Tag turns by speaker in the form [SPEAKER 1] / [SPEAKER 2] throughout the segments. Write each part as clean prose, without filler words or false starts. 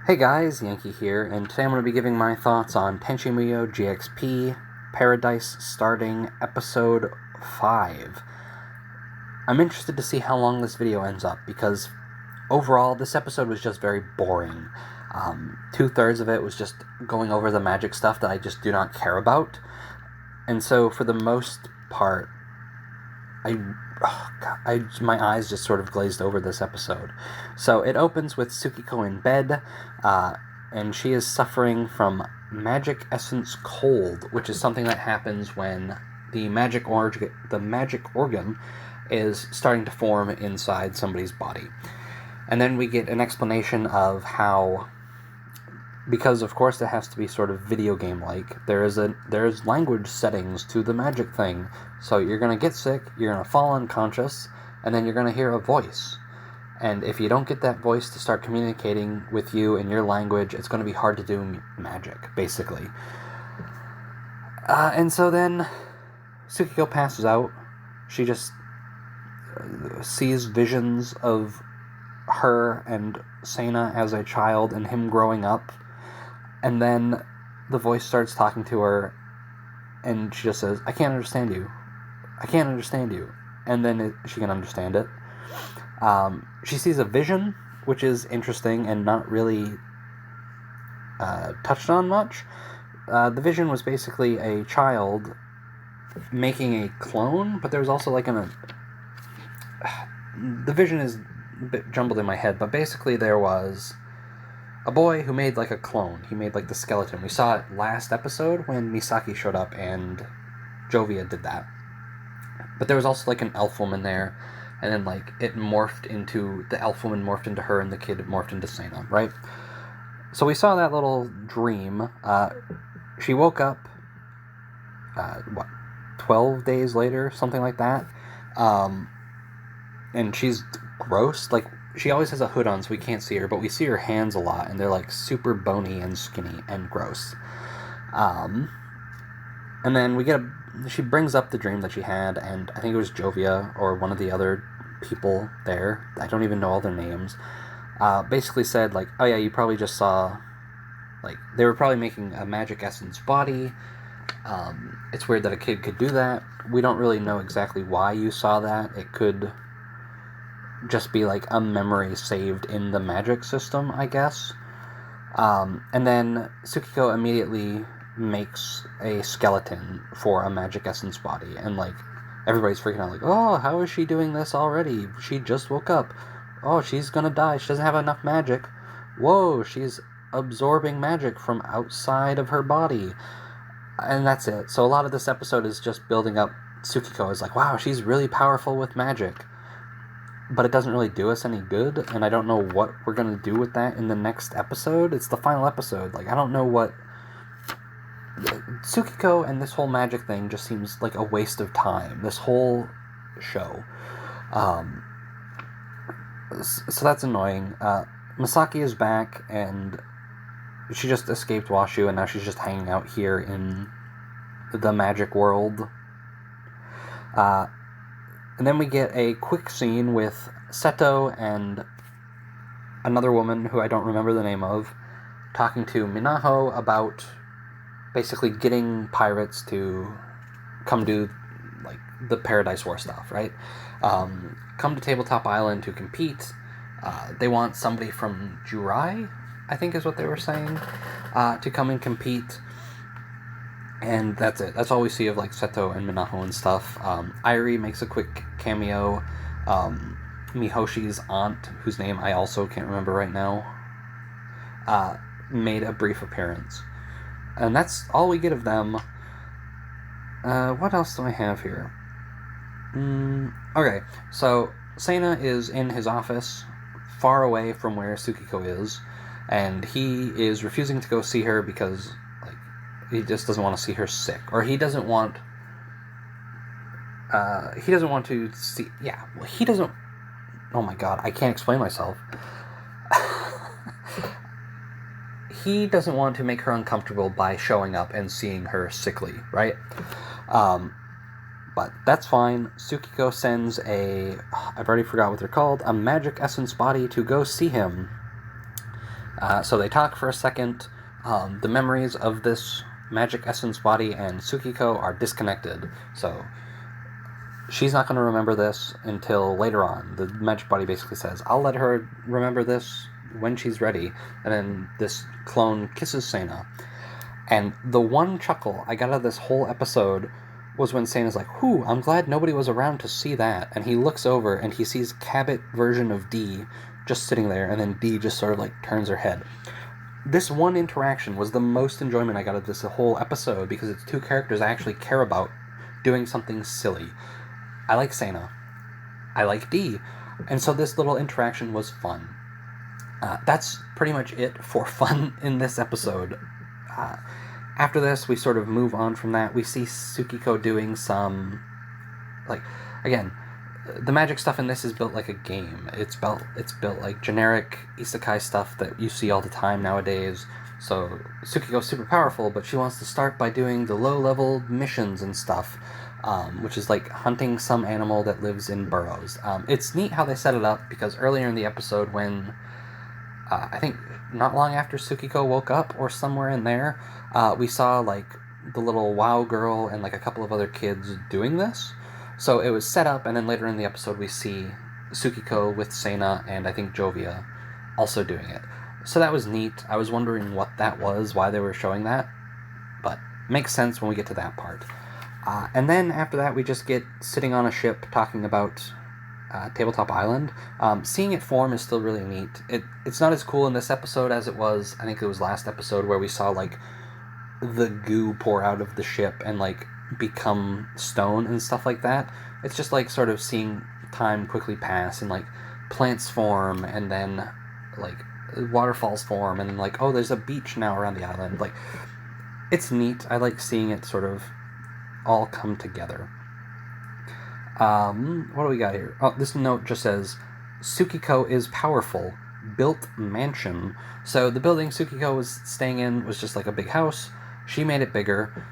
[SPEAKER 1] Hey guys, Yankee here, and today I'm going to be giving my thoughts on Tenchi Muyo GXP Paradise Starting Episode 5. I'm interested to see how long this video ends up, because overall, this episode was just very boring. 2/3 of it was just going over the magic stuff that I just do not care about. And so, for the most part, my eyes just sort of glazed over this episode. So it opens with Tsukiko in bed, and she is suffering from magic essence cold, which is something that happens when the magic organ is starting to form inside somebody's body. And then we get an explanation of how, because of course it has to be sort of video game like, there's language settings to the magic thing. So you're gonna get sick, you're gonna fall unconscious, and then you're gonna hear a voice. And if you don't get that voice to start communicating with you in your language, it's gonna be hard to do magic, basically. And so then Tsukiko passes out. She just sees visions of her and Sena as a child and him growing up. And then the voice starts talking to her, and she just says, I can't understand you. I can't understand you. And then she can understand it. She sees a vision, which is interesting and not really touched on much. The vision was basically a child making a clone, but there was also like the vision is a bit jumbled in my head, but basically there was a boy who made like a clone. He made like the skeleton. We saw it last episode when Misaki showed up and Jovia did that. But there was also like an elf woman there, and then like the elf woman morphed into her and the kid morphed into Sena, right? So we saw that little dream. She woke up, 12 days later, something like that. And she's gross. Like, she always has a hood on so we can't see her, but we see her hands a lot, and they're like super bony and skinny and gross. And then she brings up the dream that she had, and I think it was Jovia or one of the other people there, I don't even know all their names, basically said like, oh yeah, you probably just saw, like, they were probably making a magic essence body. It's weird that a kid could do that. We don't really know exactly why you saw that. It could just be like a memory saved in the magic system, I guess. And then Tsukiko immediately makes a skeleton for a magic essence body, and like everybody's freaking out, like, oh, how is she doing this already? She just woke up. Oh, she's gonna die. She doesn't have enough magic. Whoa, she's absorbing magic from outside of her body. And that's it. So a lot of this episode is just building up Tsukiko as like, wow, she's really powerful with magic. But it doesn't really do us any good, and I don't know what we're going to do with that in the next episode. It's the final episode. Like, I don't know what... Tsukiko and this whole magic thing just seems like a waste of time. This whole show. So that's annoying. Misaki is back, and she just escaped Washu, and now she's just hanging out here in the magic world. And then we get a quick scene with Seto and another woman who I don't remember the name of, talking to Minaho about basically getting pirates to come do like the Paradise War stuff, right? Come to Tabletop Island to compete. They want somebody from Jurai, I think is what they were saying, to come and compete. And that's it. That's all we see of like Seto and Minaho and stuff. Airi makes a quick cameo. Mihoshi's aunt, whose name I also can't remember right now, made a brief appearance. And that's all we get of them. What else do I have here? Okay, so Sena is in his office, far away from where Tsukiko is, and he is refusing to go see her because he just doesn't want to see her sick, or he doesn't want to see. Yeah, well, he doesn't. Oh my god, I can't explain myself. He doesn't want to make her uncomfortable by showing up and seeing her sickly, right? But that's fine. Tsukiko sends I've already forgot what they're called, a magic essence body to go see him. So they talk for a second. The memories of this magic essence body and Tsukiko are disconnected. So she's not going to remember this until later on. The magic body basically says, I'll let her remember this when she's ready. And then this clone kisses Sena. And the one chuckle I got out of this whole episode was when Sena's like, whew, I'm glad nobody was around to see that. And he looks over and he sees Cabot version of D just sitting there, and then D just sort of like turns her head. This one interaction was the most enjoyment I got out of this whole episode, because it's two characters I actually care about doing something silly. I like Sena. I like D. And so this little interaction was fun. That's pretty much it for fun in this episode. After this, we sort of move on from that. We see Tsukiko doing some, like, again, the magic stuff in this is built like a game. It's built like generic isekai stuff that you see all the time nowadays. So Tsukiko's super powerful, but she wants to start by doing the low-level missions and stuff, which is like hunting some animal that lives in burrows. It's neat how they set it up, because earlier in the episode when, I think not long after Tsukiko woke up or somewhere in there, we saw like the little WoW girl and like a couple of other kids doing this. So it was set up, and then later in the episode we see Tsukiko with Sena and I think Jovia also doing it. So that was neat. I was wondering what that was, why they were showing that, but makes sense when we get to that part. And then after that we just get sitting on a ship talking about Tabletop Island. Seeing it form is still really neat. It's not as cool in this episode as it was, I think it was last episode, where we saw like the goo pour out of the ship and like become stone and stuff like that. It's just like sort of seeing time quickly pass, and like plants form, and then like waterfalls form, and then like, oh, there's a beach now around the island. Like, it's neat. I like seeing it sort of all come together. What do we got here? Oh, this note just says, Tsukiko is powerful. Built mansion. So the building Tsukiko was staying in was just like a big house. She made it bigger.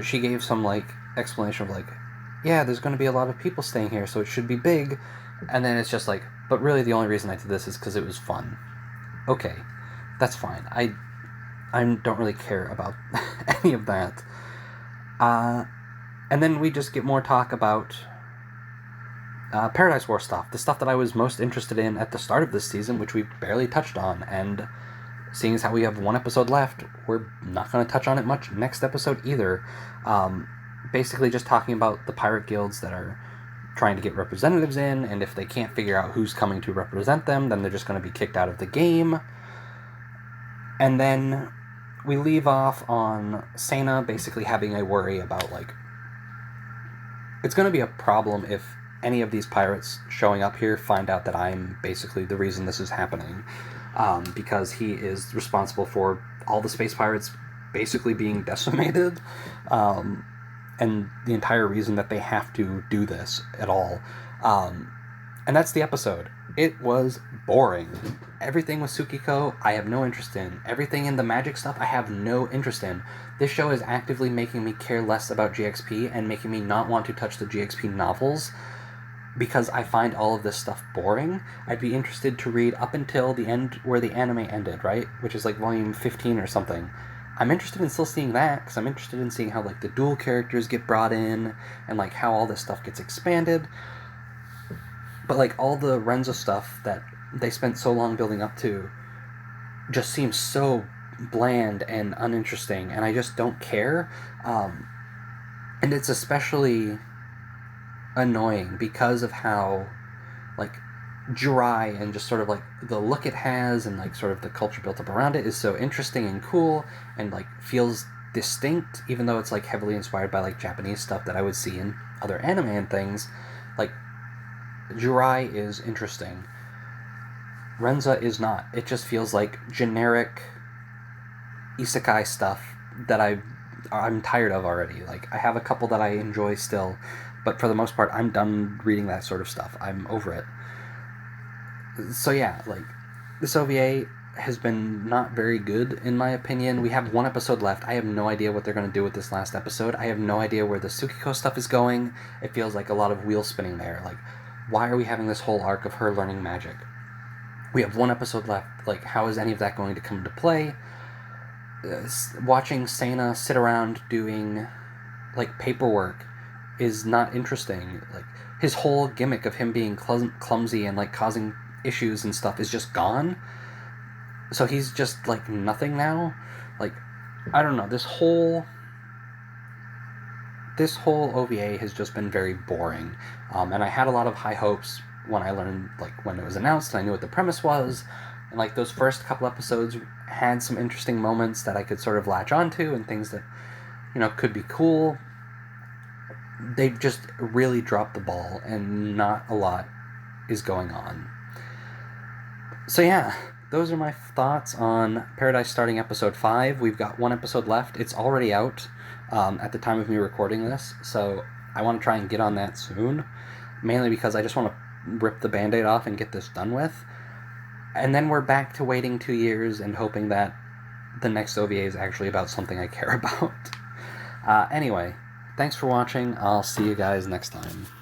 [SPEAKER 1] She gave some like explanation of like, yeah, there's going to be a lot of people staying here, so it should be big. And then it's just like, but really the only reason I did this is because it was fun. Okay, that's fine. I don't really care about any of that. And then we just get more talk about Paradise War stuff, the stuff that I was most interested in at the start of this season, which we barely touched on. And seeing as how we have one episode left, we're not going to touch on it much next episode either. Basically just talking about the pirate guilds that are trying to get representatives in, and if they can't figure out who's coming to represent them, then they're just going to be kicked out of the game. And then we leave off on Sena basically having a worry about, like, it's going to be a problem if any of these pirates showing up here find out that I'm basically the reason this is happening. Because he is responsible for all the space pirates basically being decimated, and the entire reason that they have to do this at all. And that's the episode. It was boring. Everything with Tsukiko, I have no interest in. Everything in the magic stuff, I have no interest in. This show is actively making me care less about GXP and making me not want to touch the GXP novels, because I find all of this stuff boring. I'd be interested to read up until the end where the anime ended, right? Which is like volume 15 or something. I'm interested in still seeing that, because I'm interested in seeing how like the dual characters get brought in, and like how all this stuff gets expanded. But like all the Renzo stuff that they spent so long building up to just seems so bland and uninteresting, and I just don't care. And it's especially annoying because of how like dry and just sort of like the look it has, and like sort of the culture built up around it is so interesting and cool, and like feels distinct, even though it's like heavily inspired by like Japanese stuff that I would see in other anime and things. Like, Jirai is interesting. Renza is not. It just feels like generic isekai stuff that I'm tired of already. Like, I have a couple that I enjoy still, but for the most part, I'm done reading that sort of stuff. I'm over it. So yeah, like, this OVA has been not very good, in my opinion. We have one episode left. I have no idea what they're going to do with this last episode. I have no idea where the Tsukiko stuff is going. It feels like a lot of wheel spinning there. Like, why are we having this whole arc of her learning magic? We have one episode left. Like, how is any of that going to come into play? Watching Sena sit around doing, like, paperwork is not interesting. Like, his whole gimmick of him being clumsy and, like, causing issues and stuff is just gone. So he's just, like, nothing now. Like, I don't know. This whole OVA has just been very boring. And I had a lot of high hopes when I learned, like, when it was announced, and I knew what the premise was. And, like, those first couple episodes had some interesting moments that I could sort of latch onto and things that, you know, could be cool. They've just really dropped the ball, and not a lot is going on. So yeah, those are my thoughts on Paradise Starting Episode 5. We've got one episode left. It's already out at the time of me recording this, so I want to try and get on that soon, mainly because I just want to rip the Band-Aid off and get this done with. And then we're back to waiting 2 years and hoping that the next OVA is actually about something I care about. Anyway, thanks for watching. I'll see you guys next time.